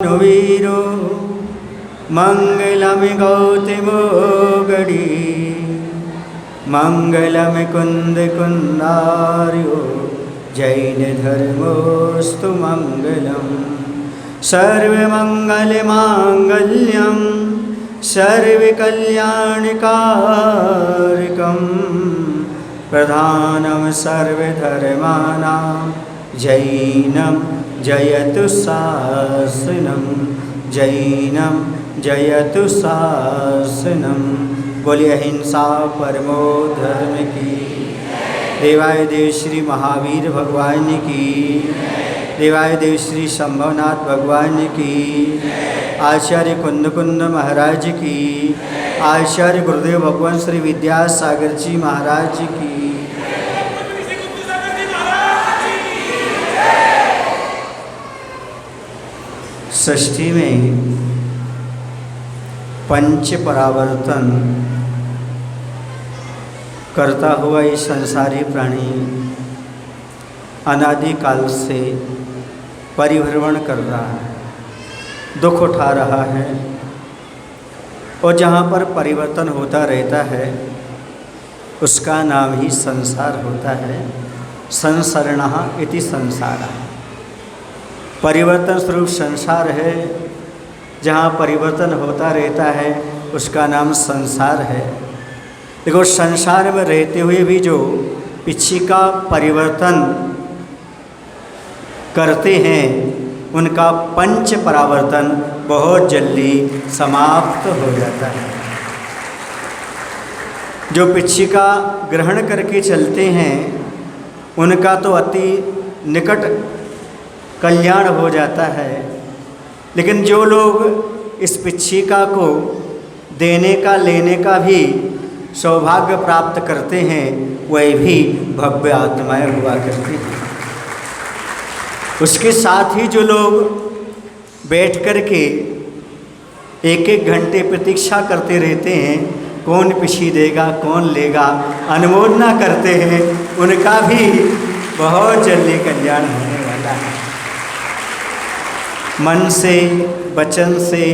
वीरो मंगलम गौतमो गड़ी मंगलम कुंद कुंदार्यो जैन धर्मोस्तु मंगलम सर्वमंगल मांगल्यम सर्वकल्याणकारकम प्रधानम सर्वधर्माणां जैनम जयतु शासनम जैनम जयतु शासनम। बोलिए अहिंसा परमो धर्म की। देवाय देव श्री महावीर भगवान की। देवाय देव श्री शंभवनाथ भगवान की। आचार्य कुंद कुंद महाराज की। आचार्य गुरुदेव भगवान श्री विद्यासागर जी महाराज की। षष्ठी में पंच परावर्तन करता हुआ ये संसारी प्राणी अनादिकाल से परिभ्रमण कर रहा है, दुख उठा रहा है और जहाँ पर परिवर्तन होता रहता है उसका नाम ही संसार होता है। संसरणः इति संसारः, परिवर्तन स्वरूप संसार है। जहाँ परिवर्तन होता रहता है उसका नाम संसार है। देखो, संसार में रहते हुए भी जो पिछिका परिवर्तन करते हैं उनका पंच परावर्तन बहुत जल्दी समाप्त हो जाता है। जो पिछिका ग्रहण करके चलते हैं उनका तो अति निकट कल्याण हो जाता है, लेकिन जो लोग इस पिछिका को देने का लेने का भी सौभाग्य प्राप्त करते हैं वह भी भव्य आत्माएं हुआ करती हैं। उसके साथ ही जो लोग बैठ कर के एक एक घंटे प्रतीक्षा करते रहते हैं कौन पिछी देगा कौन लेगा, अनुमोदना करते हैं, उनका भी बहुत जल्दी कल्याण होने वाला है। मन से, वचन से,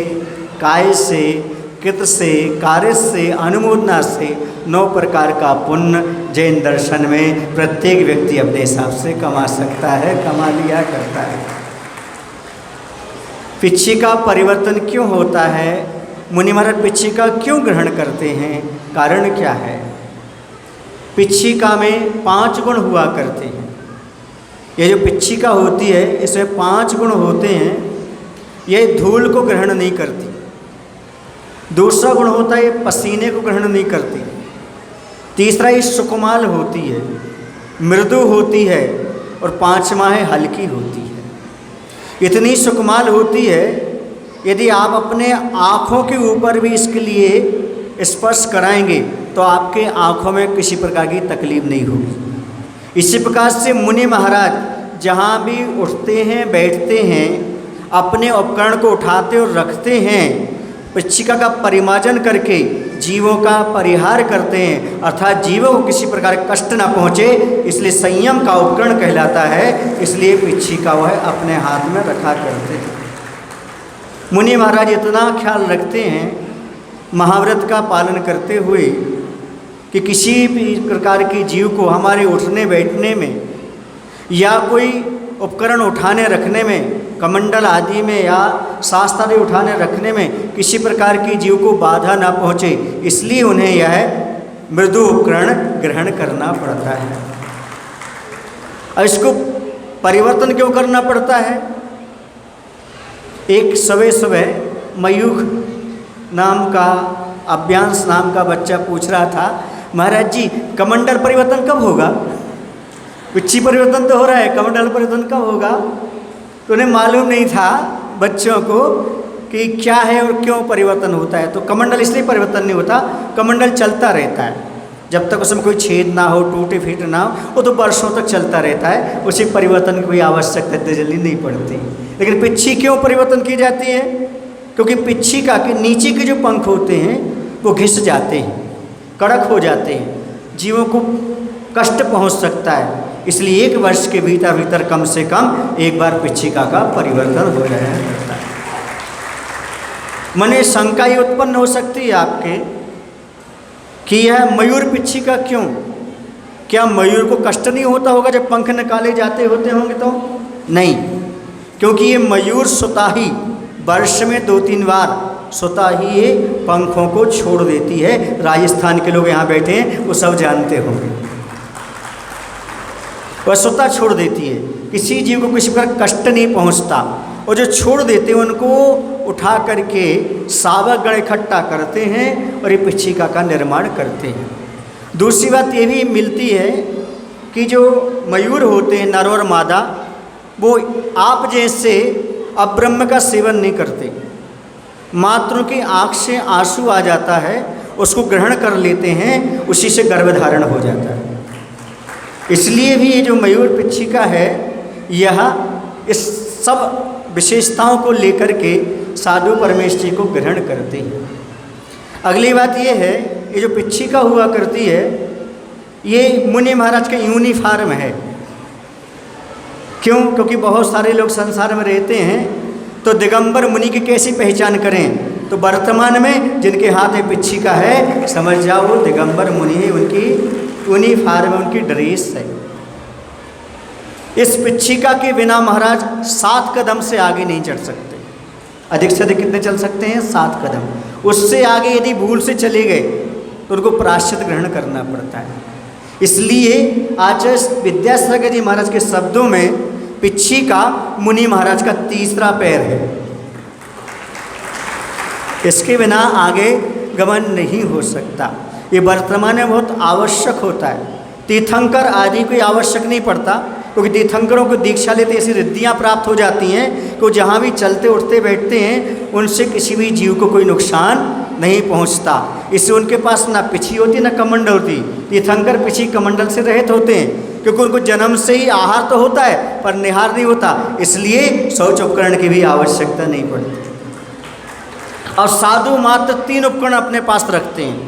काय से, कृत से, कार्य से, अनुमोदना से 9 प्रकार का पुण्य जैन दर्शन में प्रत्येक व्यक्ति अपने हिसाब से कमा सकता है, कमा लिया करता है। पिछिका परिवर्तन क्यों होता है? मुनि महाराज पिछिका क्यों ग्रहण करते हैं? कारण क्या है? पिछिका में 5 गुण हुआ करते हैं। ये जो पिछिका होती है इसमें 5 गुण होते हैं। ये धूल को ग्रहण नहीं करती। दूसरा गुण होता है ये पसीने को ग्रहण नहीं करती। तीसरा ये सुकुमाल होती है, मृदु होती है, और 5वां है हल्की होती है। इतनी सुकुमाल होती है यदि आप अपने आँखों के ऊपर भी इसके लिए स्पर्श कराएंगे तो आपके आँखों में किसी प्रकार की तकलीफ नहीं होगी। इसी प्रकार से मुनि महाराज जहाँ भी उठते हैं बैठते हैं अपने उपकरण को उठाते और रखते हैं, पिछिका का परिमार्जन करके जीवों का परिहार करते हैं, अर्थात जीवों को किसी प्रकार कष्ट न पहुँचे, इसलिए संयम का उपकरण कहलाता है। इसलिए पिछिका वह अपने हाथ में रखा करते हैं। मुनि महाराज इतना ख्याल रखते हैं महाव्रत का पालन करते हुए कि किसी भी प्रकार की जीव को हमारे उठने बैठने में या कोई उपकरण उठाने रखने में, कमंडल आदि में या शास्त्र आदि उठाने रखने में किसी प्रकार की जीव को बाधा ना पहुँचे, इसलिए उन्हें यह मृदु उपकरण ग्रहण करना पड़ता है। और इसको परिवर्तन क्यों करना पड़ता है? एक सुबह मयूख नाम का, अभ्यांश नाम का बच्चा पूछ रहा था, महाराज जी कमंडल परिवर्तन कब होगा? पिछी परिवर्तन तो हो रहा है, कमंडल परिवर्तन कब होगा? तो उन्हें मालूम नहीं था बच्चों को कि क्या है और क्यों परिवर्तन होता है। तो कमंडल इसलिए परिवर्तन नहीं होता, कमंडल चलता रहता है जब तक उसमें कोई छेद ना हो, टूटे फीट ना हो, वो तो वर्षों तक चलता रहता है। उसी परिवर्तन की कोई आवश्यकता इतनी जल्दी नहीं पड़ती। लेकिन पिछी क्यों परिवर्तन की जाती है? क्योंकि पिछिका के नीचे के जो पंख होते हैं वो घिस जाते हैं, कड़क हो जाते हैं, जीवों को कष्ट पहुंच सकता है। इसलिए 1 वर्ष के भीतर भीतर कम से कम एक बार पिछिका का परिवर्तन हो जाया करता है। मने शंका ये उत्पन्न हो सकती है आपके कि यह मयूर पिच्छिका क्यों? क्या मयूर को कष्ट नहीं होता होगा जब पंख निकाले जाते होते होंगे तो? नहीं, क्योंकि ये मयूर स्वतः ही वर्ष में 2-3 बार स्वतः ही ये पंखों को छोड़ देती है। राजस्थान के लोग यहाँ बैठे हैं वो सब जानते होंगे, वह स्वतः छोड़ देती है। किसी जीव को किसी प्रकार कष्ट नहीं पहुँचता, और जो छोड़ देते हैं उनको उठा करके सावक गण इकट्ठा करते हैं और ये पिच्छिका का निर्माण करते हैं। दूसरी बात ये भी मिलती है कि जो मयूर होते हैं नर और मादा, वो आप जैसे अब्रह्म का सेवन नहीं करते। मात्र की आँख से आंसू आ जाता है, उसको ग्रहण कर लेते हैं, उसी से गर्भधारण हो जाता है। इसलिए भी ये जो मयूर पिच्छिका है, यह इस सब विशेषताओं को लेकर के साधु परमेष्ठी को ग्रहण करते हैं। अगली बात ये है, ये जो पिच्छिका हुआ करती है ये मुनि महाराज का यूनिफॉर्म है। क्यों? क्योंकि बहुत सारे लोग संसार में रहते हैं, तो दिगंबर मुनि की कैसी पहचान करें? तो वर्तमान में जिनके हाथ में पिच्छिका है समझ जाओ वो दिगंबर मुनि है, उनकी यूनिफॉर्म, उनकी ड्रेस है। इस पिच्छिका के बिना महाराज 7 कदम से आगे नहीं चढ़ सकते। अधिक से अधिक कितने चल सकते हैं? 7 कदम। उससे आगे यदि भूल से चले गए तो उनको प्रायश्चित ग्रहण करना पड़ता है। इसलिए आचार्य विद्यासागर जी महाराज के शब्दों में पिच्छिका मुनि महाराज का तीसरा पैर है। इसके बिना आगे गमन नहीं हो सकता। ये वर्तमान में बहुत आवश्यक होता है। तीर्थंकर आदि कोई आवश्यक नहीं पड़ता, क्योंकि तीर्थंकरों को दीक्षा लेते ऐसी रिद्धियाँ प्राप्त हो जाती हैं कि वो जहाँ भी चलते उठते बैठते हैं उनसे किसी भी जीव को कोई नुकसान नहीं पहुँचता। इससे उनके पास ना पिछी होती ना कमंडल होती। तीर्थंकर पिछी कमंडल से रहित होते हैं, क्योंकि उनको जन्म से ही आहार तो होता है पर निहार नहीं होता, इसलिए शौच उपकरण की भी आवश्यकता नहीं पड़ती। और साधु मात्र 3 उपकरण अपने पास रखते हैं।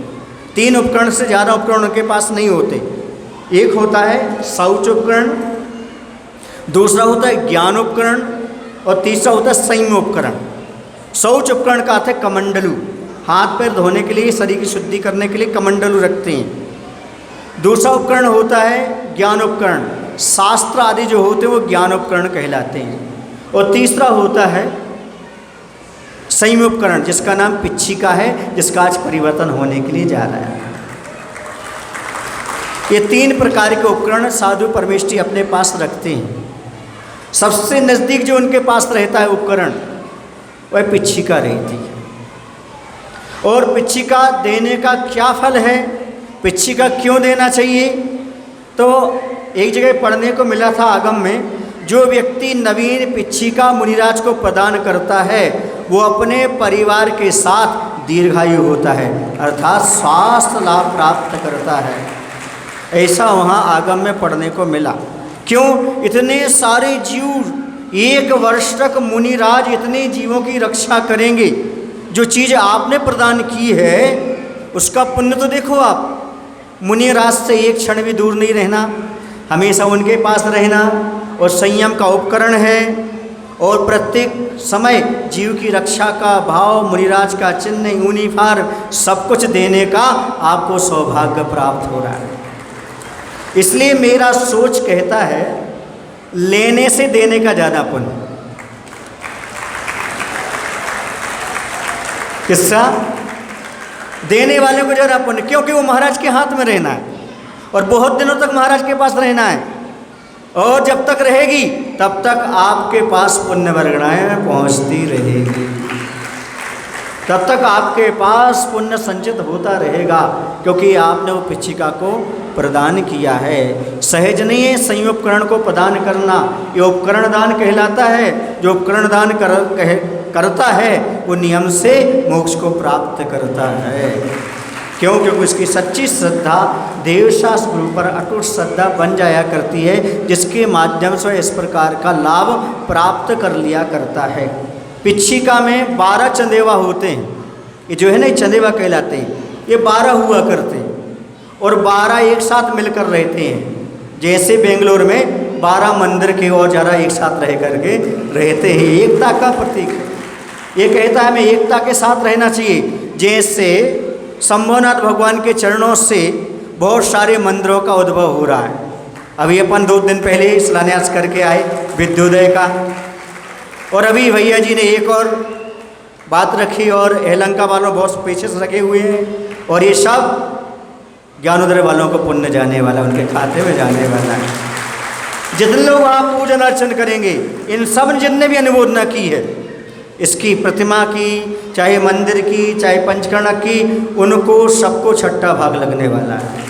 3 उपकरण से ज़्यादा उपकरण उनके पास नहीं होते। एक होता है शौच उपकरण, दूसरा होता है ज्ञान उपकरण, और तीसरा होता है संयम उपकरण। शौच उपकरण का अर्थ है कमंडलू, हाथ पैर धोने के लिए, शरीर की शुद्धि करने के लिए कमंडलू रखते हैं। दूसरा उपकरण होता है ज्ञान उपकरण, शास्त्र आदि जो होते हैं वो ज्ञान उपकरण कहलाते हैं। और तीसरा होता है संयम उपकरण, जिसका नाम पिच्छिका है, जिसका आज परिवर्तन होने के लिए जा रहा है। ये 3 प्रकार के उपकरण साधु परमेष्ठी अपने पास रखते हैं। सबसे नज़दीक जो उनके पास रहता है उपकरण वह पिच्छिका रहती है। और पिच्छिका देने का क्या फल है, पिच्छिका क्यों देना चाहिए? तो एक जगह पढ़ने को मिला था आगम में, जो व्यक्ति नवीन पिच्छिका मुनिराज को प्रदान करता है वो अपने परिवार के साथ दीर्घायु होता है, अर्थात स्वास्थ्य लाभ प्राप्त करता है। ऐसा वहाँ आगम में पढ़ने को मिला। क्यों? इतने सारे जीव 1 वर्ष तक मुनिराज इतने जीवों की रक्षा करेंगे। जो चीज़ आपने प्रदान की है उसका पुण्य तो देखो आप। मुनिराज से एक क्षण भी दूर नहीं रहना, हमेशा उनके पास रहना, और संयम का उपकरण है, और प्रत्येक समय जीव की रक्षा का भाव, मुनिराज का चिन्ह, यूनिफॉर्म, सब कुछ देने का आपको सौभाग्य प्राप्त हो रहा है। इसलिए मेरा सोच कहता है लेने से देने का ज़्यादा पुण्य। किस्सा देने वाले को ज़्यादा पुण्य, क्योंकि वो महाराज के हाथ में रहना है और बहुत दिनों तक महाराज के पास रहना है, और जब तक रहेगी तब तक आपके पास पुण्य वर्गणाएँ पहुँचती रहेगी, तब तक आपके पास पुण्य संचित होता रहेगा, क्योंकि आपने वो पिच्छिका को प्रदान किया है। सहज नहीं है संयम उपकरण को प्रदान करना, ये उपकरण दान कहलाता है। जो उपकरण दान करता है वो नियम से मोक्ष को प्राप्त करता है। क्यों? क्योंकि उसकी सच्ची श्रद्धा देवशास्त्र गुरु पर अटूट श्रद्धा बन जाया करती है, जिसके माध्यम से इस प्रकार का लाभ प्राप्त कर लिया करता है। पिच्छिका में 12 चंदेवा होते हैं। ये जो है ना चंदेवा कहलाते हैं, ये 12 हुआ करते हैं और 12 एक साथ मिलकर रहते हैं। जैसे बेंगलोर में 12 मंदिर के और ज़्यादा एक साथ रह करके रहते हैं, एकता का प्रतीक है। ये कहता है हमें एकता के साथ रहना चाहिए। जैसे शंभुनाथ भगवान के चरणों से बहुत सारे मंदिरों का उद्भव हो रहा है। अभी अपन 2 दिन पहले शिलान्यास करके आए विद्योदय का, और अभी भैया जी ने एक और बात रखी, और हेलंका वालों बहुत पीछे से रखे हुए हैं, और ये सब ज्ञानोदय वालों को पुण्य जाने वाला, उनके खाते में जाने वाला है। जितने लोग आप पूजन अर्चन करेंगे, इन सब जिनने भी अनुमोदना की है इसकी प्रतिमा की, चाहे मंदिर की, चाहे पंचकर्णक की, उनको सबको छठा भाग लगने वाला है।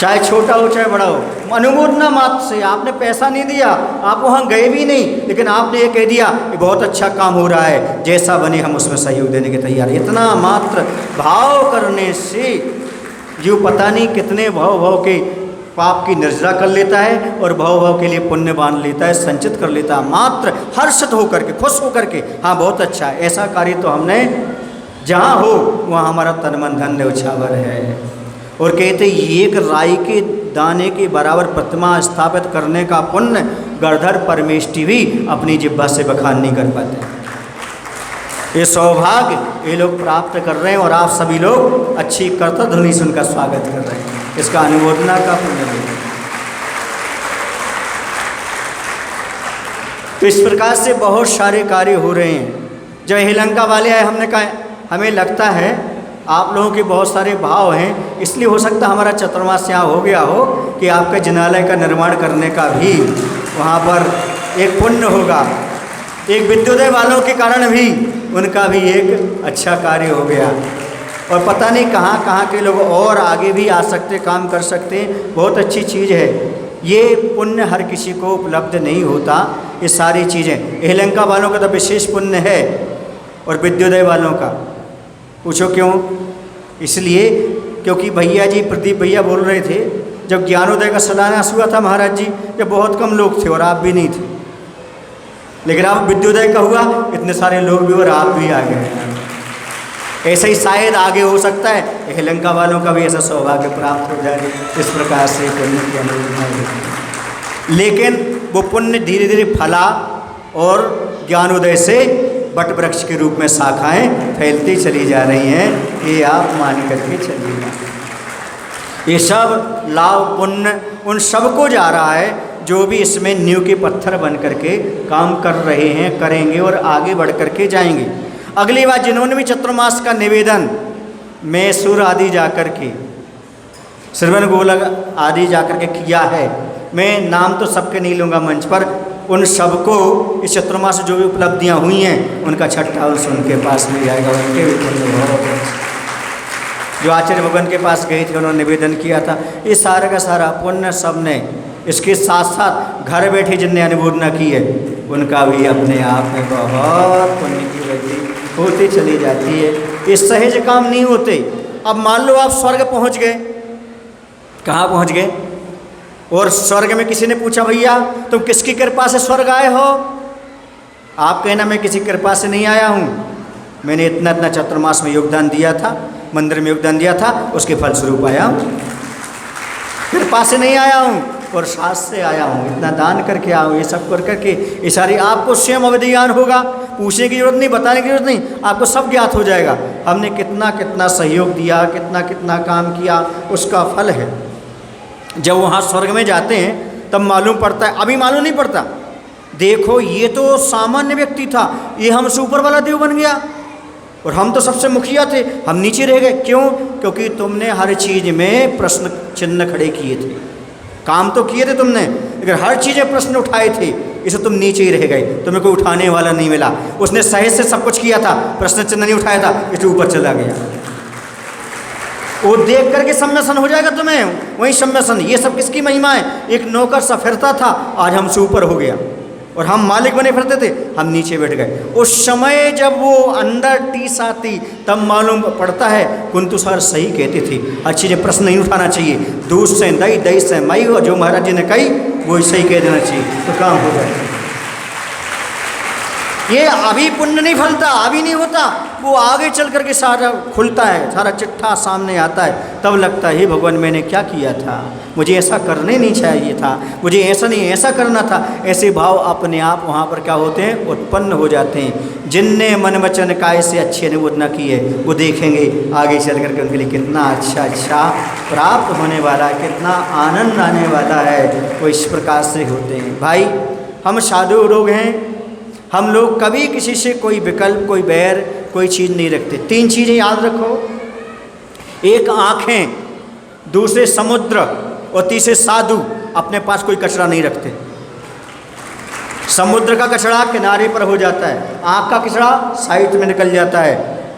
चाहे छोटा हो चाहे बड़ा हो, अनुमोदना मात्र से। आपने पैसा नहीं दिया, आप वहाँ गए भी नहीं, लेकिन आपने ये कह दिया कि बहुत अच्छा काम हो रहा है, जैसा बने हम उसमें सहयोग देने के तैयार हैं। इतना मात्र भाव करने से जो पता नहीं कितने भाव के पाप की निर्जरा कर लेता है, और भाव के लिए पुण्य बांध लेता है, संचित कर लेता है, मात्र हर्षित होकर के, खुश होकर के, हाँ बहुत अच्छा है। ऐसा कार्य तो हमने जहाँ हो वहाँ हमारा तन मन धन न्यौछावर है। और कहते एक राई के दाने के बराबर प्रतिमा स्थापित करने का पुण्य गणधर परमेष्टि भी अपनी जिह्वा से बखान नहीं कर पाते। ये सौभाग्य ये लोग प्राप्त कर रहे हैं, और आप सभी लोग अच्छी कर्तव्य ध्वनि से उनका स्वागत कर रहे हैं। इसका अनुमोदना का पुण्य है। तो इस प्रकार से बहुत सारे कार्य हो रहे हैं। जब हेलंका वाले आए, हमने कहा हमें लगता है आप लोगों के बहुत सारे भाव हैं, इसलिए हो सकता हमारा चतुर्मास यहाँ हो गया हो कि आपका जिनालय का निर्माण करने का भी वहाँ पर एक पुण्य होगा। एक विद्योदय वालों के कारण भी उनका भी एक अच्छा कार्य हो गया, और पता नहीं कहाँ कहाँ के लोग और आगे भी आ सकते, काम कर सकते हैं। बहुत अच्छी चीज़ है। ये पुण्य हर किसी को उपलब्ध नहीं होता। ये सारी चीज़ें हेलंका वालों का तो विशेष पुण्य है, और विद्योदय वालों का पूछो क्यों? इसलिए क्योंकि भैया जी, प्रदीप भैया बोल रहे थे, जब ज्ञानोदय का शिलान्यास हुआ था महाराज जी, जब बहुत कम लोग थे और आप भी नहीं थे, लेकिन अब विद्योदय का हुआ, इतने सारे लोग भी और आप भी आ गए। ऐसे ही शायद आगे हो सकता है हेलंका वालों का भी ऐसा सौभाग्य प्राप्त हो जाए। इस प्रकार से पुण्य की अनुमोदना होती है, लेकिन वो पुण्य धीरे धीरे फला, और ज्ञानोदय से बट वृक्ष के रूप में शाखाएं फैलती चली जा रही हैं। ये आप मान करके चलिएगा। ये सब लाभ पुण्य उन सबको जा रहा है जो भी इसमें नींव के पत्थर बन करके काम कर रहे हैं, करेंगे और आगे बढ़ करके जाएंगे। अगली बार जिन्होंने भी चतुर्मास का निवेदन मैसूर आदि जाकर के, श्रवण गोलक आदि जाकर के किया है, मैं नाम तो सबके नहीं लूँगा मंच पर, उन सबको इस चतुर्मास से जो भी उपलब्धियाँ हुई हैं उनका छठा अंश उनके पास मिल जाएगा। उनके भी पुण्य जो आचार्य भगवान के पास गए थे, उन्होंने निवेदन किया था, ये सारा का सारा पुण्य सब ने, इसके साथ साथ घर बैठे जिनने अनुमोदना की है उनका भी अपने आप में बहुत पुण्य की वृद्धि होती चली जाती है। ये सहज काम नहीं होते। अब मान लो आप स्वर्ग पहुंच गए, कहाँ पहुंच गए, और स्वर्ग में किसी ने पूछा भैया तुम किसकी कृपा से स्वर्ग आए हो? आप कहना मैं किसी कृपा से नहीं आया हूँ, मैंने इतना इतना चतुर्मास में योगदान दिया था, मंदिर में योगदान दिया था, उसके फलस्वरूप आया हूँ। कृपा से नहीं आया हूँ और साथ से आया हूँ, इतना दान करके आया हूँ। ये सब कर करके ये सारी आपको स्वयं अवधि ज्ञान होगा, पूछने की जरूरत नहीं, बताने की जरूरत नहीं, आपको सब ज्ञात हो जाएगा। हमने कितना कितना सहयोग दिया, कितना कितना काम किया, उसका फल है। जब वहाँ स्वर्ग में जाते हैं तब मालूम पड़ता है, अभी मालूम नहीं पड़ता। देखो ये तो सामान्य व्यक्ति था, ये हमसे ऊपर वाला देव बन गया, और हम तो सबसे मुखिया थे, हम नीचे रह गए। क्यों? क्योंकि तुमने हर चीज़ में प्रश्न चिन्ह खड़े किए थे। काम तो किए थे तुमने, लेकिन हर चीज़ में प्रश्न उठाए थे, इसे तुम नीचे ही रह गए, तुम्हें कोई उठाने वाला नहीं मिला। उसने सहज से सब कुछ किया था, प्रश्न चिन्ह नहीं उठाया था, इसलिए ऊपर चला गया। वो देख करके सम्यसन हो जाएगा तुम्हें, वही सम्यसन। ये सब किसकी महिमा है? एक नौकर सा फिरता था, आज हमसे ऊपर हो गया, और हम मालिक बने फिरते थे, हम नीचे बैठ गए। उस समय जब वो अंदर टीस आती तब मालूम पड़ता है कुंतु सर सही कहते थे, हर चीज़ें प्रश्न नहीं उठाना चाहिए, दूध से दही, दही से मई, और जो महाराज जी ने कही वो सही कह देना चाहिए, तो काम हो जाए। ये अभी पुण्य नहीं फलता, अभी नहीं होता, वो आगे चल करके सारा खुलता है, सारा चिट्ठा सामने आता है, तब लगता है हे भगवान मैंने क्या किया था, मुझे ऐसा करने नहीं चाहिए था, मुझे ऐसा नहीं ऐसा करना था। ऐसे भाव अपने आप वहाँ पर क्या होते हैं, उत्पन्न हो जाते हैं। जिनने मन वचन काय से अच्छे ने वो न किए, वो देखेंगे आगे चल करके उनके लिए कितना अच्छा प्राप्त होने वाला है, कितना आनंद आने वाला है, वो इस प्रकार से होते हैं। भाई हम साधु लोग हैं, हम लोग कभी किसी से कोई विकल्प, कोई बैर, कोई चीज़ नहीं रखते। 3 चीज़ें याद रखो, एक आँखें, दूसरे समुद्र और तीसरे साधु अपने पास कोई कचरा नहीं रखते। समुद्र का कचरा किनारे पर हो जाता है, आँख का कचरा साइड में निकल जाता है,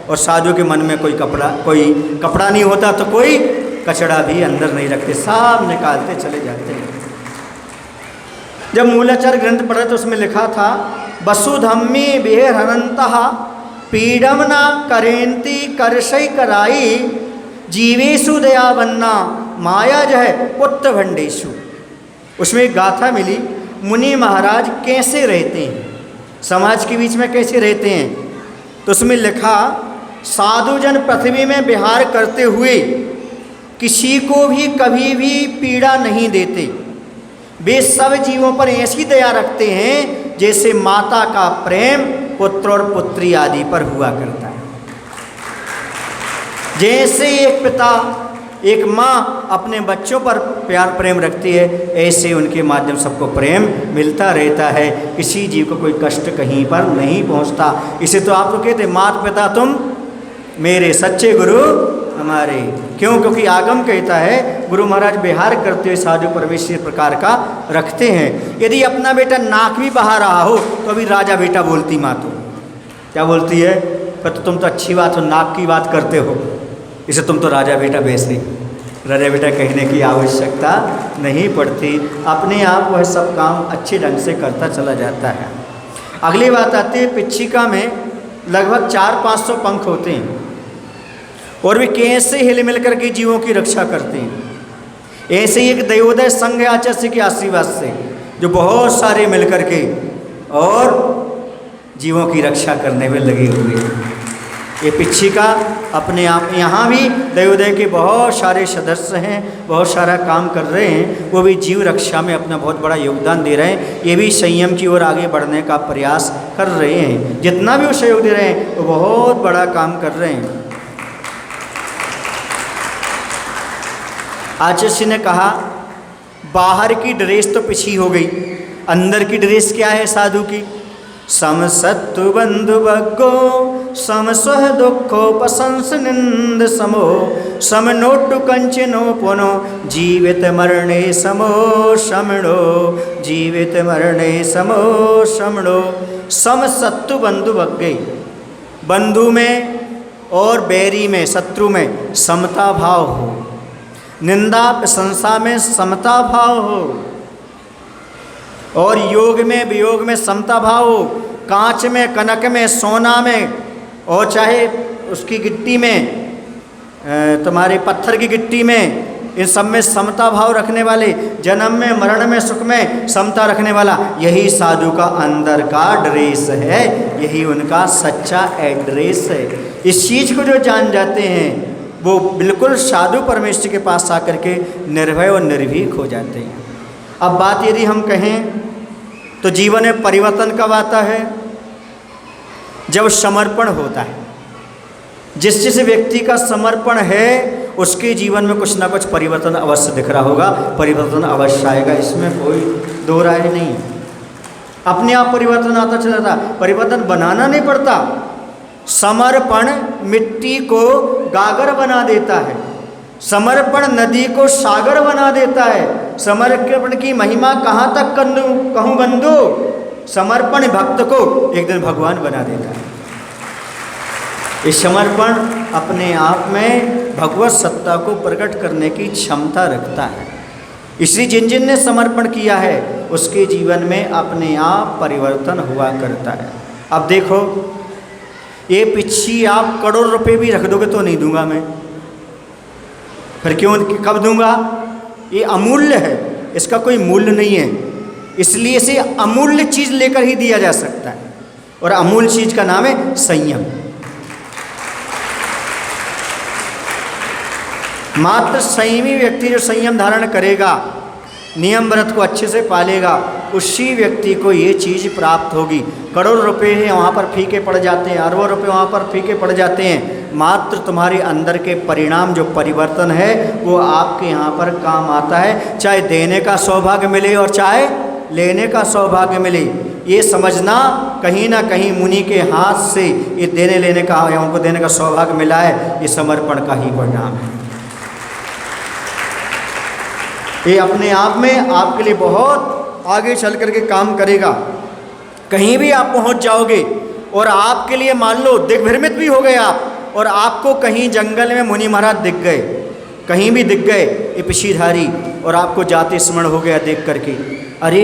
और साधु के मन में कोई कपड़ा नहीं होता तो कोई कचरा भी अंदर नहीं रखते, सब निकालते चले जाते हैं। जब मूलाचार ग्रंथ पढ़ा तो उसमें लिखा था वसुधम्मी विहरन्तः पीडम न करेन्ति करशै कराई जीवेशु दयावन्ना माया जय पुत्र भंडेशु। उसमें एक गाथा मिली, मुनि महाराज कैसे रहते हैं, समाज के बीच में कैसे रहते हैं। तो उसमें लिखा साधुजन पृथ्वी में विहार करते हुए किसी को भी कभी भी पीड़ा नहीं देते, वे सब जीवों पर ऐसी दया रखते हैं जैसे माता का प्रेम पुत्र और पुत्री आदि पर हुआ करता है। जैसे एक पिता, एक माँ अपने बच्चों पर प्यार प्रेम रखती है, ऐसे उनके माध्यम सबको प्रेम मिलता रहता है, किसी जीव को कोई कष्ट कहीं पर नहीं पहुँचता। इसे तो आप तो कहते माता पिता तुम मेरे, सच्चे गुरु हमारे। क्यों? क्योंकि आगम कहता है गुरु महाराज विहार करते हुए साधु प्रवेश इस प्रकार का रखते हैं। यदि अपना बेटा नाक भी बहा रहा हो तो अभी राजा बेटा बोलती माँ तो क्या बोलती है, पर तो तुम तो अच्छी बात हो, नाक की बात करते हो, इसे तुम तो राजा बेटा बेच नहीं। राजा बेटा कहने की आवश्यकता नहीं पड़ती, अपने आप वह सब काम अच्छे ढंग से करता चला जाता है। अगली बात आती है, पिच्छिका में लगभग 400-500 पंख होते हैं और वे कैसे हिल मिल करके जीवों की रक्षा करते हैं। ऐसे ही एक दैवोदय संघ आचार्य के आशीर्वाद से जो बहुत सारे मिल करके और जीवों की रक्षा करने में लगे हुए हैं। ये पिच्छिका अपने आप, यहाँ भी दैवोदय के बहुत सारे सदस्य हैं, बहुत सारा काम कर रहे हैं, वो भी जीव रक्षा में अपना बहुत बड़ा योगदान दे रहे हैं। ये भी संयम की ओर आगे बढ़ने का प्रयास कर रहे हैं, जितना भी वो सहयोग दे रहे हैं वो बहुत बड़ा काम कर रहे हैं। आचार्य ने कहा बाहर की ड्रेस तो पिछी हो गई, अंदर की ड्रेस क्या है साधु की? सम सत्तु बंधु भगो सम स्वह दुखोपशंस निंद समो सम नोटु कंचनो पुनो जीवित मरणे समो शमणो जीवित मरणे समो शमणो। सम सत्तु बंधु भगे, बंधु में और बैरी में, शत्रु में समता भाव हो, निंदा प्रशंसा में समता भाव हो, और योग में वियोग में समता भाव हो। कांच में, कनक में, सोना में, और चाहे उसकी गिट्टी में, तुम्हारे पत्थर की गिट्टी में, इन सब में समता भाव रखने वाले, जन्म में मरण में सुख में समता रखने वाला, यही साधु का अंदर का ड्रेस है, यही उनका सच्चा एड्रेस है। इस चीज़ को जो जान जाते हैं वो बिल्कुल साधु परमेश्वर के पास आकर के निर्भय और निर्भीक हो जाते हैं। अब बात यदि हम कहें तो जीवन में परिवर्तन कब आता है? जब समर्पण होता है। जिस जिस व्यक्ति का समर्पण है उसके जीवन में कुछ ना कुछ परिवर्तन अवश्य दिख रहा होगा, परिवर्तन अवश्य आएगा, इसमें कोई दो राय नहीं। अपने आप परिवर्तन आता चला जाता, परिवर्तन बनाना नहीं पड़ता। समर्पण मिट्टी को गागर बना देता है, समर्पण नदी को सागर बना देता है। समर्पण की महिमा कहाँ तक कहूँ बंधु? समर्पण भक्त को एक दिन भगवान बना देता है। ये समर्पण अपने आप में भगवत सत्ता को प्रकट करने की क्षमता रखता है। इसलिए जिन जिन ने समर्पण किया है उसके जीवन में अपने आप परिवर्तन हुआ करता है। अब देखो, ये पिच्छी आप करोड़ रुपए भी रख दोगे तो नहीं दूंगा मैं, फिर क्यों, कब दूंगा? ये अमूल्य है, इसका कोई मूल्य नहीं है, इसलिए इसे अमूल्य चीज़ लेकर ही दिया जा सकता है। और अमूल चीज का नाम है संयम। मात्र संयमी व्यक्ति जो संयम धारण करेगा, नियम व्रत को अच्छे से पालेगा, उसी व्यक्ति को ये चीज़ प्राप्त होगी। करोड़ों रुपए हैं वहाँ पर फीके पड़ जाते हैं, अरबों रुपए वहाँ पर फीके पड़ जाते हैं। मात्र तुम्हारे अंदर के परिणाम जो परिवर्तन है वो आपके यहाँ पर काम आता है, चाहे देने का सौभाग्य मिले और चाहे लेने का सौभाग्य मिले। ये समझना कहीं ना कहीं मुनि के हाथ से ये देने लेने का या उनको देने का सौभाग्य मिला है, ये समर्पण का ही परिणाम है। ये अपने आप में आपके लिए बहुत आगे चल करके काम करेगा। कहीं भी आप पहुंच जाओगे और आपके लिए मान लो दिग्भ्रमित भी हो गए आप, और आपको कहीं जंगल में मुनि महाराज दिख गए, कहीं भी दिख गए ये पिछीधारी, और आपको जाते स्मरण हो गया देख करके, अरे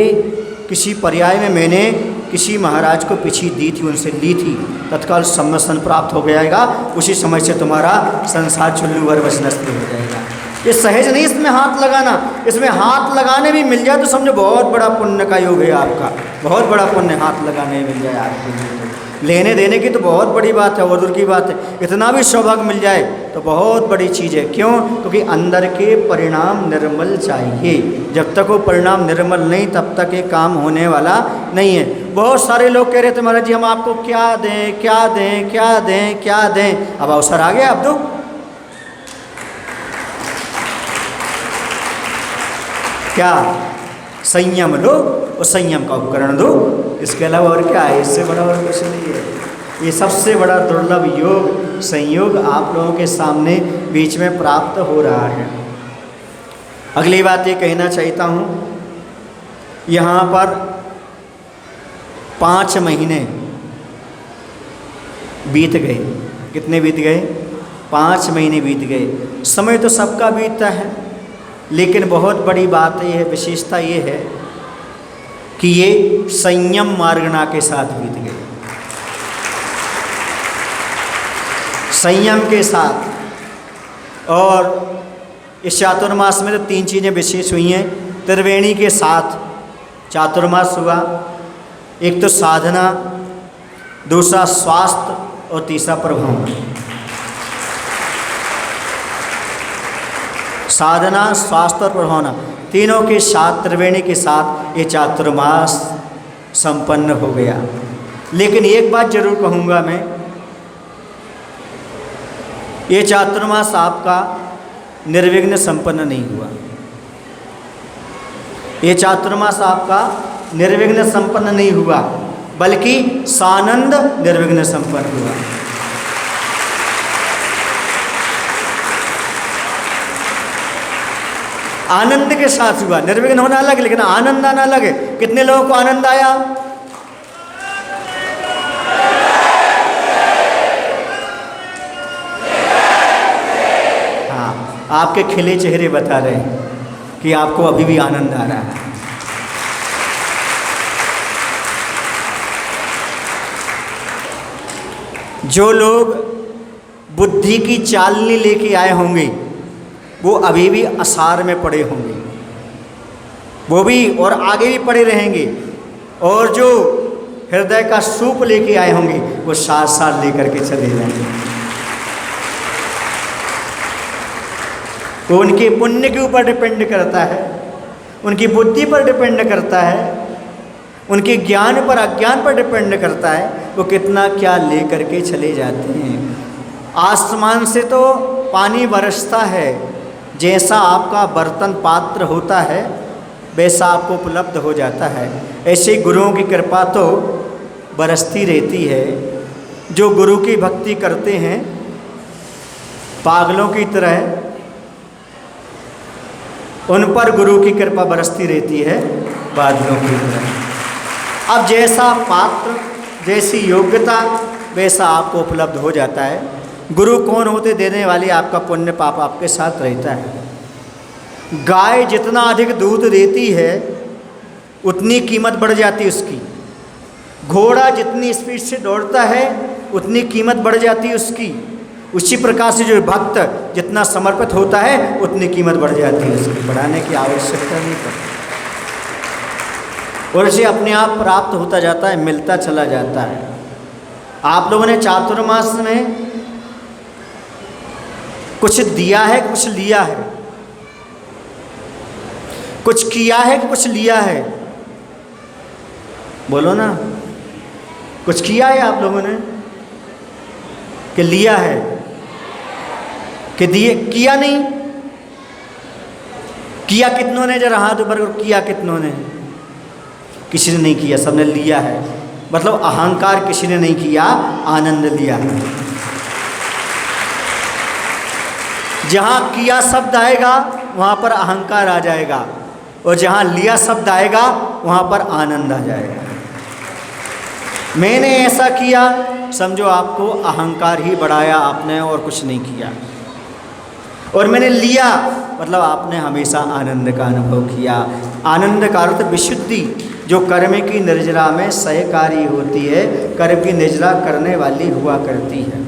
किसी पर्याय में मैंने किसी महाराज को पिछी दी थी, उनसे ली थी, तत्काल सम्मसन प्राप्त हो जाएगा। उसी समय से तुम्हारा संसार चुल्लू भर वचनस्थ हो जाएगा। ये सहज नहीं इसमें हाथ लगाना, इसमें हाथ लगाने भी मिल जाए तो समझो बहुत बड़ा पुण्य का योग है आपका, बहुत बड़ा पुण्य हाथ लगाने मिल जाए आपके लिए। तो लेने देने की तो बहुत बड़ी बात है और दूर की बात है, इतना भी सौभाग्य मिल जाए तो बहुत बड़ी चीज़ है। क्यों? क्योंकि अंदर के परिणाम निर्मल चाहिए। जब तक वो परिणाम निर्मल नहीं तब तक ये काम होने वाला नहीं है। बहुत सारे लोग कह रहे थे महाराज जी हम आपको क्या दें क्या दें क्या दें क्या दें, अब अवसर आ गया, अब दो। क्या? संयम लो और संयम का उपकरण दो, इसके अलावा और क्या है? इससे बड़ा और कुछ नहीं है। ये सबसे बड़ा दुर्लभ योग संयोग आप लोगों के सामने बीच में प्राप्त हो रहा है। अगली बात ये कहना चाहता हूँ, यहाँ पर 5 महीने बीत गए। कितने बीत गए? 5 महीने बीत गए। समय तो सबका बीतता है, लेकिन बहुत बड़ी बात ये है, विशेषता ये है कि ये संयम मार्गना के साथ बीत गए, संयम के साथ। और इस चातुर्मास में तो 3 चीज़ें विशेष हुई हैं। त्रिवेणी के साथ चातुर्मास हुआ, एक तो साधना, दूसरा स्वास्थ्य और तीसरा प्रभाव। साधना, स्वास्थ्य और प्रभावना, तीनों के साथ त्रिवेणी के साथ ये चातुर्मास संपन्न हो गया। लेकिन एक बात जरूर कहूँगा मैं, ये चातुर्मास आपका निर्विघ्न संपन्न नहीं हुआ। ये चातुर्मास आपका निर्विघ्न संपन्न नहीं हुआ, बल्कि सानंद निर्विघ्न संपन्न हुआ। आनंद के साथ हुआ। निर्विघ्न होना अलग है, लेकिन आनंद आना अलग है। कितने लोगों को आनंद आया? हाँ, आपके खिले चेहरे बता रहे हैं कि आपको अभी भी आनंद आ रहा है। जो लोग बुद्धि की चालनी लेके आए होंगे वो अभी भी असार में पड़े होंगे, वो भी और आगे भी पड़े रहेंगे। और जो हृदय का सूप लेके आए होंगे वो साथ साथ लेकर के चले जाएंगे। वो उनके पुण्य के ऊपर डिपेंड करता है, उनकी बुद्धि पर डिपेंड करता है, उनके ज्ञान पर अज्ञान पर डिपेंड करता है, वो कितना क्या ले करके चले जाते हैं। आसमान से तो पानी बरसता है, जैसा आपका बर्तन पात्र होता है वैसा आपको उपलब्ध हो जाता है। ऐसे गुरुओं की कृपा तो बरसती रहती है। जो गुरु की भक्ति करते हैं पागलों की तरह, उन पर गुरु की कृपा बरसती रहती है बादलों की तरह। अब जैसा पात्र, जैसी योग्यता, वैसा आपको उपलब्ध हो जाता है। गुरु कौन होते? देने वाले। आपका पुण्य पाप आपके साथ रहता है। गाय जितना अधिक दूध देती है उतनी कीमत बढ़ जाती है उसकी। घोड़ा जितनी स्पीड से दौड़ता है उतनी कीमत बढ़ जाती है उसकी। उसी प्रकार से जो भक्त जितना समर्पित होता है उतनी कीमत बढ़ जाती है उसकी। बढ़ाने की आवश्यकता नहीं पड़ती और इसे अपने आप प्राप्त होता जाता है, मिलता चला जाता है। आप लोगों ने चातुर्मास में कुछ दिया है, कुछ लिया है, कुछ किया है कि कुछ लिया है? बोलो ना, कुछ किया है आप लोगों ने कि लिया है कि दिए? किया नहीं। किया कितनों ने? जरा हाथ ऊपर करो, किया कितनों ने? किसी ने नहीं किया, सबने लिया है। मतलब अहंकार किसी ने नहीं किया, आनंद लिया है। जहाँ किया शब्द आएगा वहाँ पर अहंकार आ जाएगा, और जहाँ लिया शब्द आएगा वहाँ पर आनंद आ जाएगा। मैंने ऐसा किया, समझो आपको अहंकार ही बढ़ाया आपने और कुछ नहीं किया। और मैंने लिया, मतलब आपने हमेशा आनंद का अनुभव किया। आनंद का अर्थ विशुद्धि, जो कर्म की निर्जरा में सहकारी होती है, कर्म की निर्जरा करने वाली हुआ करती है,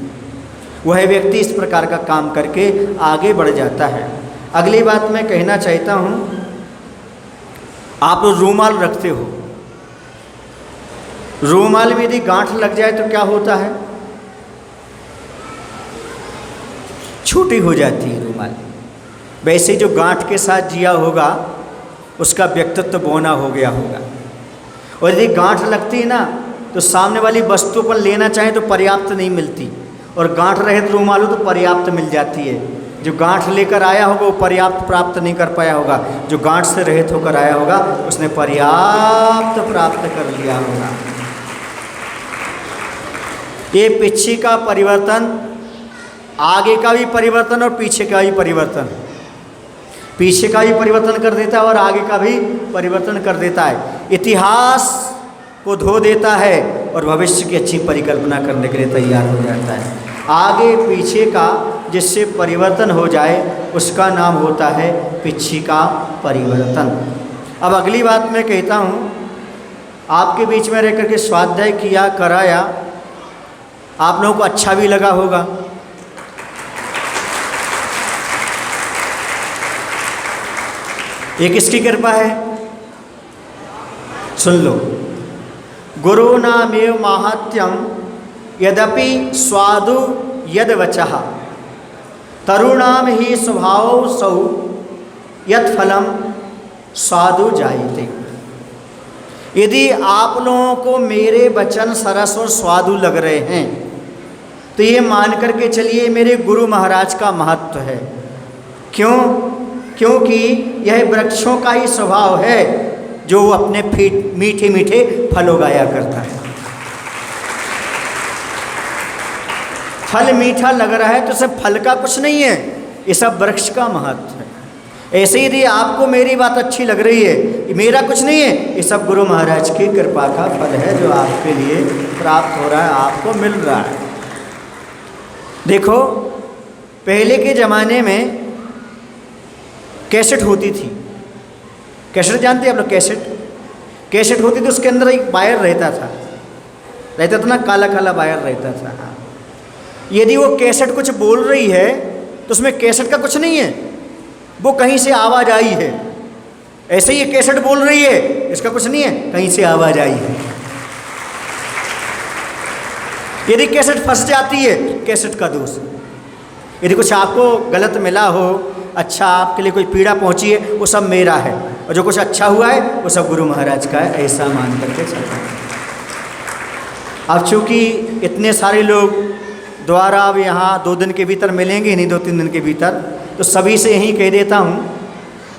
वह व्यक्ति इस प्रकार का काम करके आगे बढ़ जाता है। अगली बात मैं कहना चाहता हूँ, आप रूमाल रखते हो, रूमाल में यदि गांठ लग जाए तो क्या होता है? छोटी हो जाती है रूमाल। वैसे जो गांठ के साथ जिया होगा उसका व्यक्तित्व बौना हो गया होगा। और यदि गांठ लगती है ना तो सामने वाली वस्तु पर लेना चाहे तो पर्याप्त नहीं मिलती, और गांठ रहित रूमाल हो तो पर्याप्त मिल जाती है। जो गांठ लेकर आया होगा वो पर्याप्त प्राप्त नहीं कर पाया होगा, जो गांठ से रहित होकर आया होगा उसने पर्याप्त प्राप्त कर लिया होगा। ये पीछे का परिवर्तन, आगे का भी परिवर्तन और पीछे का भी परिवर्तन, पीछे का भी परिवर्तन कर देता है और आगे का भी परिवर्तन कर देता है। इतिहास को धो देता है और भविष्य की अच्छी परिकल्पना करने के लिए तैयार हो जाता है। आगे पीछे का जिससे परिवर्तन हो जाए उसका नाम होता है पीछे का परिवर्तन। अब अगली बात मैं कहता हूँ, आपके बीच में रह करके स्वाध्याय किया, कराया, आप लोगों को अच्छा भी लगा होगा। ये किसकी कृपा है? सुन लो। गुरु नामेव माहात्म्यम यद्यपि स्वादु यद वचः तरुणाम ही स्वभाव सौ यत् फलम स्वादु जायते। यदि आप लोगों को मेरे वचन सरस और स्वादु लग रहे हैं तो ये मान करके चलिए मेरे गुरु महाराज का महत्व है। क्यों? क्योंकि यह वृक्षों का ही स्वभाव है जो अपने मीठे मीठे फल उगाया करता है। फल मीठा लग रहा है तो सब फल का कुछ नहीं है, ये सब वृक्ष का महत्व है। ऐसे ही यदि आपको मेरी बात अच्छी लग रही है, ये मेरा कुछ नहीं है, ये सब गुरु महाराज की कृपा का फल है जो आपके लिए प्राप्त हो रहा है, आपको मिल रहा है। देखो, पहले के ज़माने में कैसेट होती थी। कैसेट जानते हैं आप लोग? कैसेट होती थी, उसके अंदर एक वायर रहता था ना, काला काला वायर रहता था। हाँ, यदि वो कैसेट कुछ बोल रही है तो उसमें कैसेट का कुछ नहीं है, वो कहीं से आवाज़ आई है। ऐसे ही ये कैसेट बोल रही है, इसका कुछ नहीं है, कहीं से आवाज़ आई है। यदि कैसेट फंस जाती है, कैसेट का दोष। यदि कुछ आपको गलत मिला हो, अच्छा आपके लिए कोई पीड़ा पहुंची है, वो सब मेरा है, और जो कुछ अच्छा हुआ है वो सब गुरु महाराज का है, ऐसा मान करके चलता है। अब चूँकि इतने सारे लोग द्वारा अब यहाँ 2 दिन के भीतर मिलेंगे, नहीं 2-3 दिन के भीतर, तो सभी से यही कह देता हूँ,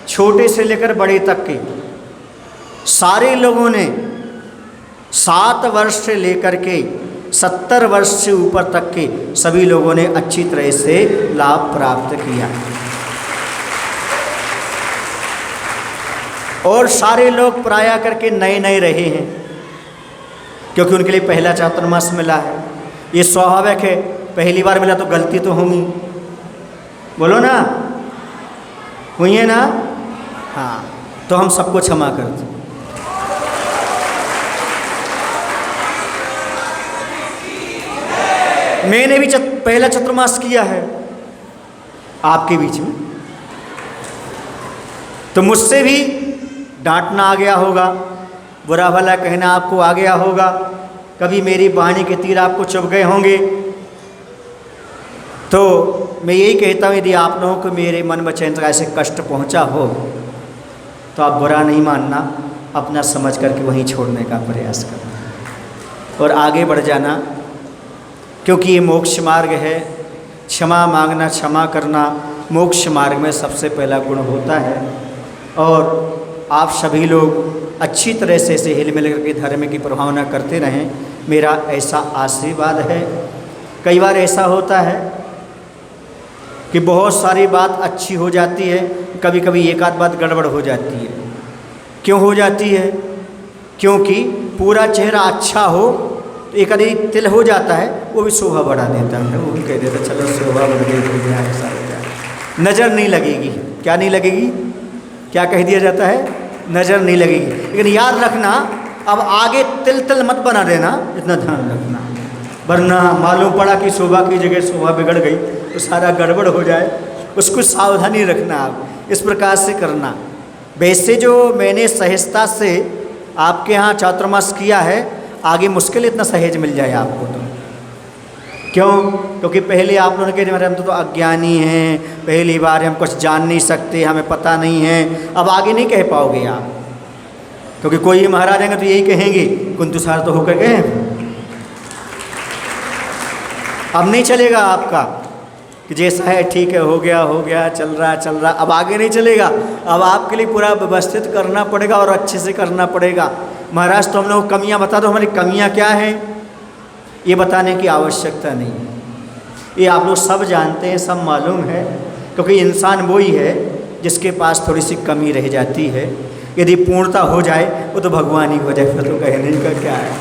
छोटे से लेकर बड़े तक के सारे लोगों ने 7 वर्ष से लेकर के 70 वर्ष से ऊपर तक के सभी लोगों ने अच्छी तरह से लाभ प्राप्त किया। और सारे लोग प्राय करके नए नए रहे हैं, क्योंकि उनके लिए पहला चातुर्मास मिला है। ये स्वाभाविक है, पहली बार मिला तो गलती तो होगी, बोलो ना, हुई है ना? हाँ, तो हम सबको क्षमा करते हैं। मैंने भी पहला चातुर्मास किया है आपके बीच में, तो मुझसे भी डांटना आ गया होगा, बुरा भला कहना आपको आ गया होगा, कभी मेरी वाणी के तीर आपको चुभ गए होंगे, तो मैं यही कहता हूँ यदि आप लोगों को मेरे मन वचन से ऐसे कष्ट पहुँचा हो तो आप बुरा नहीं मानना, अपना समझ करके वहीं छोड़ने का प्रयास करना और आगे बढ़ जाना, क्योंकि ये मोक्ष मार्ग है। क्षमा मांगना, क्षमा करना मोक्ष मार्ग में सबसे पहला गुण होता है। और आप सभी लोग अच्छी तरह से ऐसे हिल मिल करके धर्म की प्रभावना करते रहें, मेरा ऐसा आशीर्वाद है। कई बार ऐसा होता है कि बहुत सारी बात अच्छी हो जाती है, कभी कभी एक आध बात गड़बड़ हो जाती है। क्यों हो जाती है? क्योंकि पूरा चेहरा अच्छा हो तो एक आधी तिल हो जाता है, वो भी शोभा बढ़ा देता है। वो भी कह देता चलो शोभा बढ़ गई, हो गया, ऐसा हो गया, नज़र नहीं लगेगी। क्या नहीं लगेगी? क्या कह दिया जाता है? नज़र नहीं लगेगी। लेकिन याद रखना, अब आगे तिल तिल मत बना देना, इतना ध्यान रखना, वरना मालूम पड़ा कि शोभा की जगह शोभा बिगड़ गई तो सारा गड़बड़ हो जाए। उसको सावधानी रखना, आप इस प्रकार से करना। वैसे जो मैंने सहजता से आपके यहाँ चातुर्मास किया है, आगे मुश्किल इतना सहेज मिल जाए आपको तो। क्यों? क्योंकि पहले आप लोगों ने कहा हम तो अज्ञानी हैं, पहली बार हम कुछ जान नहीं सकते, हमें पता नहीं है। अब आगे नहीं कह पाओगे आप, क्योंकि कोई महाराज आएंगे तो यही कहेंगे कुंतु सार तो होकर गए। अब नहीं चलेगा आपका कि जैसा है ठीक है, हो गया, चल रहा। अब आगे नहीं चलेगा। अब आपके लिए पूरा व्यवस्थित करना पड़ेगा और अच्छे से करना पड़ेगा। महाराज तो हम लोग कमियां बता दो, हमारी कमियां क्या हैं, ये बताने की आवश्यकता नहीं है। ये आप लोग सब जानते हैं, सब मालूम है, क्योंकि इंसान वही है जिसके पास थोड़ी सी कमी रह जाती है। यदि पूर्णता हो जाए वो तो भगवान ही हो जाए, फिर तो कहने का क्या है।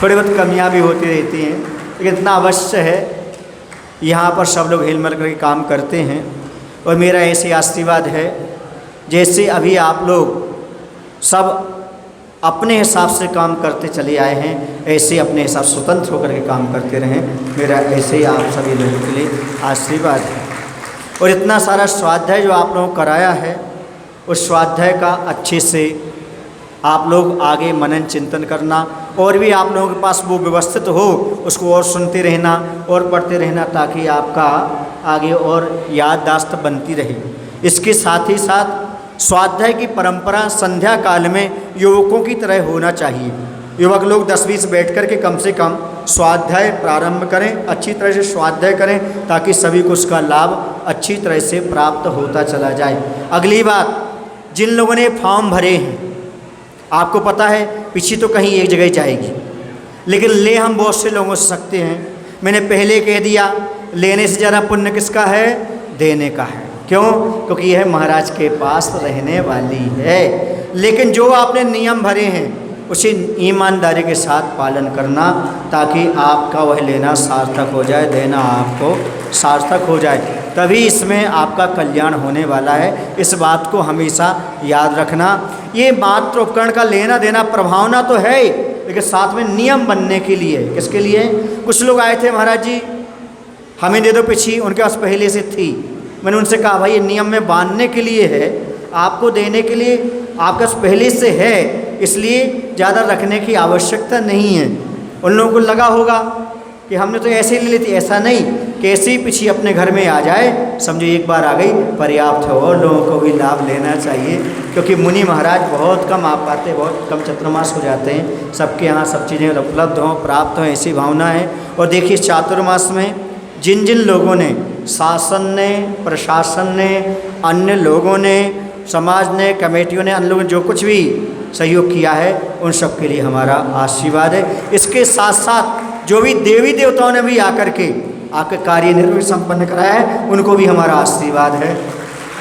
थोड़ी बहुत कमियां भी होती रहती हैं, लेकिन इतना अवश्य है यहाँ पर सब लोग हिल मिल करके काम करते हैं। और मेरा ऐसे आशीर्वाद है, जैसे अभी आप लोग सब अपने हिसाब से काम करते चले आए हैं, ऐसे अपने हिसाब स्वतंत्र होकर के काम करते रहें। मेरा ऐसे ही आप सभी लोगों के लिए आशीर्वाद है। और इतना सारा स्वाध्याय जो आप लोगों को कराया है, उस स्वाध्याय का अच्छे से आप लोग आगे मनन चिंतन करना, और भी आप लोगों के पास वो व्यवस्थित हो, उसको और सुनते रहना और पढ़ते रहना, ताकि आपका आगे और याददाश्त बनती रहे। इसके साथ ही साथ स्वाध्याय की परंपरा संध्या काल में युवकों की तरह होना चाहिए। युवक लोग 10-20 बैठ कर के कम से कम स्वाध्याय प्रारंभ करें, अच्छी तरह से स्वाध्याय करें, ताकि सभी को उसका लाभ अच्छी तरह से प्राप्त होता चला जाए। अगली बात, जिन लोगों ने फॉर्म भरे हैं, आपको पता है पीछे तो कहीं एक जगह जाएगी, लेकिन ले हम बहुत से लोगों से सकते हैं। मैंने पहले कह दिया, लेने से ज़्यादा पुण्य किसका है? देने का है। क्यों? क्योंकि यह महाराज के पास रहने वाली है। लेकिन जो आपने नियम भरे हैं उसे ईमानदारी के साथ पालन करना, ताकि आपका वह लेना सार्थक हो जाए, देना आपको सार्थक हो जाए, तभी इसमें आपका कल्याण होने वाला है। इस बात को हमेशा याद रखना। ये मात्र उपकरण का लेना देना प्रभावना तो है, लेकिन साथ में नियम बनने के लिए। किसके लिए? कुछ लोग आए थे, महाराज जी हमें दे दो पिछी, उनके पास पहले से थी। मैंने उनसे कहा भाई ये नियम में बांधने के लिए है, आपको देने के लिए आपके पास पहले से है, इसलिए ज़्यादा रखने की आवश्यकता नहीं है। उन लोगों को लगा होगा कि हमने तो ऐसे ही ले ली थी। ऐसा नहीं, कैसे ही पिछी अपने घर में आ जाए, समझो एक बार आ गई पर्याप्त है। और लोगों को भी लाभ लेना चाहिए, क्योंकि मुनि महाराज बहुत कम आ पाते, बहुत कम चातुर्मास हो जाते हैं। सबके यहाँ सब चीज़ें उपलब्ध हों, प्राप्त हों, ऐसी भावना है। और देखिए चातुर्मास में जिन जिन लोगों ने, शासन ने, प्रशासन ने, अन्य लोगों ने, समाज ने, कमेटियों ने, अन्य लोगों ने जो कुछ भी सहयोग किया है, उन सब के लिए हमारा आशीर्वाद है। इसके साथ साथ जो भी देवी देवताओं ने भी आकर कार्य निर्वहन संपन्न कराया है, उनको भी हमारा आशीर्वाद है।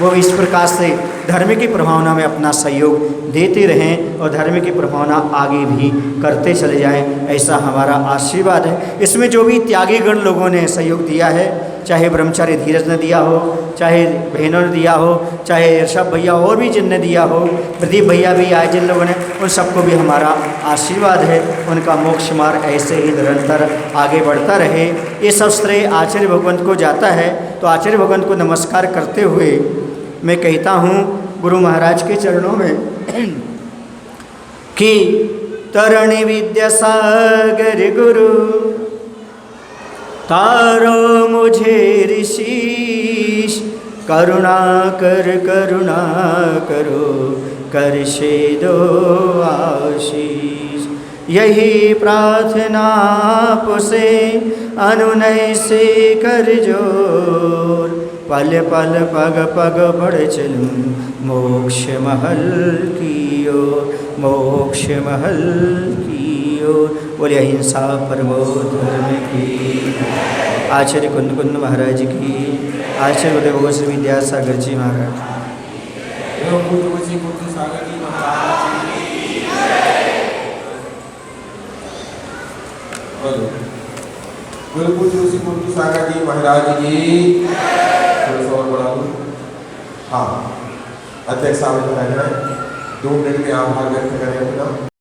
वो भी इस प्रकार से धर्म की प्रभावना में अपना सहयोग देते रहें और धर्म की प्रभावना आगे भी करते चले जाएं, ऐसा हमारा आशीर्वाद है। इसमें जो भी त्यागी गण लोगों ने सहयोग दिया है, चाहे ब्रह्मचारी धीरज ने दिया हो, चाहे बहनों ने दिया हो, चाहे ऋषभ भैया और भी जिनने दिया हो, प्रदीप भैया भी आए जिन लोगों ने, उन सबको भी हमारा आशीर्वाद है। उनका मोक्ष मार्ग ऐसे ही निरंतर आगे बढ़ता रहे। ये सब श्रेय आचार्य भगवंत को जाता है। तो आचार्य भगवंत को नमस्कार करते हुए मैं कहता हूँ गुरु महाराज के चरणों में कि तरणी विद्यासागर गुरु, तारो मुझे ऋषिश, करुणा करो, कर से दो आशीष। यही प्रार्थना आपसे अनुनय से कर जोर, पल पल पग पग बढ़ चलूं मोक्ष महल की ओर, मोक्ष महल की ओर। बोले अहिंसा परमो धर्म की। आचार्य कुंद कुंद महाराज की, आचार्य उदय श्री विद्यासागर जी महाराज। सागर जी महाराज की। हाँ, अध्यक्ष साहब 2 मिनट में आभार व्यक्त करें अपना।